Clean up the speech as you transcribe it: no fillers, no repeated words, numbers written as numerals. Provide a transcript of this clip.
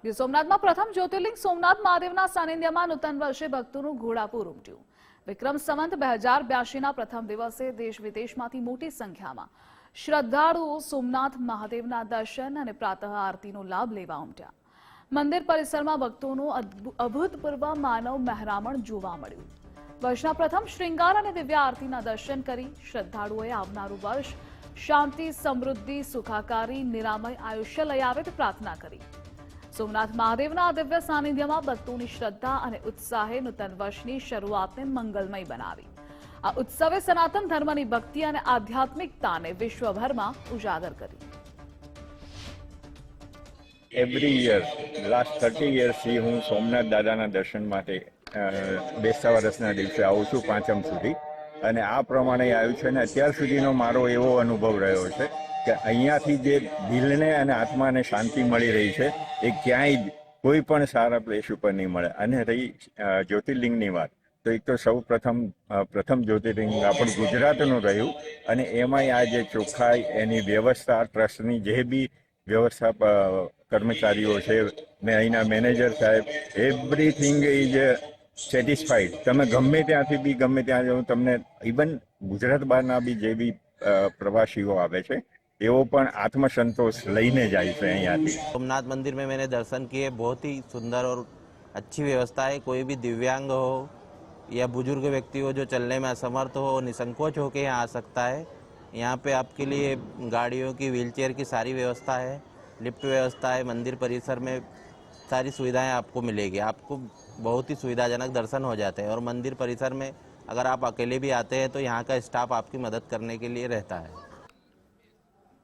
ગીર સોમનાથમાં પ્રથમ જ્યોતિર્લિંગ સોમનાથ મહાદેવના સાનિધ્યમાં નૂતન વર્ષે ભક્તોનું ઘોડાપુર ઉમટ્યું। વિક્રમ સંવત 2082ના પ્રથમ દિવસે દેશ વિદેશમાંથી મોટી સંખ્યામાં શ્રદ્ધાળુઓ સોમનાથ મહાદેવના દર્શન અને પ્રાતઃ આરતીનો લાભ લેવા ઉમટ્યા। મંદિર પરિસરમાં ભક્તોનું અભૂતપૂર્વ માનવ મહેરામણ જોવા મળ્યું। વર્ષના પ્રથમ શ્રૃંગાર અને દિવ્ય આરતીના દર્શન કરી શ્રદ્ધાળુઓએ આવનારું વર્ષ શાંતિ, સમૃદ્ધિ, સુખાકારી, નિરામય આયુષ્ય લઈ આવે તે પ્રાર્થના કરી। સોમનાથ મહાદેવના દિવ્ય સાનિધ્યમાં ભક્તોની શ્રદ્ધા અને ઉત્સાહે નૂતન વર્ષની શરૂઆતને મંગલમય બનાવી। આ ઉત્સવે સનાતન ધર્મની ભક્તિ અને આધ્યાત્મિકતાને વિશ્વભરમાં ઉજાગર કરી। એવરી યર લાસ્ટ 30 યર્સથી હું સોમનાથ દાદાના દર્શન માટે બેસતા વર્ષના દિવસે આવું છું, પાંચમ સુધી, અને આ પ્રમાણે આવ્યું છે। અને અત્યાર સુધીનો મારો એવો અનુભવ રહ્યો છે કે અહીંયાથી જે દિલને અને આત્માને શાંતિ મળી રહી છે એ ક્યાંય જ કોઈ પણ સારા પ્લેસ ઉપર નહીં મળે। અને રહી જ્યોતિર્લિંગની વાત, તો એક તો સૌ પ્રથમ જ્યોતિર્લિંગ આપણું ગુજરાતનું રહ્યું, અને એમાંય આ જે ચોખ્ખાઈ, એની વ્યવસ્થા, ટ્રસ્ટની જે બી વ્યવસ્થા કર્મચારીઓ છે ને અહીંના મેનેજર સાહેબ, એવરીથિંગ ઇઝ સેટિસ્ફાઈડ। તમે ગમે ત્યાંથી બી ગમે ત્યાં જાઓ, તમને ઇવન ગુજરાત બહારના બી જે બી પ્રવાસીઓ આવે છે એવો પણ आत्मसंतोष લઈને જાય છે અહીંયાથી। सोमनाथ मंदिर में मैंने दर्शन किए, बहुत ही सुंदर और अच्छी व्यवस्था है। कोई भी दिव्यांग हो या बुजुर्ग व्यक्ति हो जो चलने में असमर्थ हो, निसंकोच होकर यहाँ आ सकता है। यहाँ पे आपके लिए गाड़ियों की, व्हीलचेयर की सारी व्यवस्था है, लिफ्ट व्यवस्था है। मंदिर परिसर में सारी सुविधाएं आपको मिलेगी। आपको बहुत ही सुविधाजनक दर्शन हो जाते हैं। और मंदिर परिसर में अगर आप अकेले भी आते हैं तो यहाँ का स्टाफ आपकी मदद करने के लिए रहता है।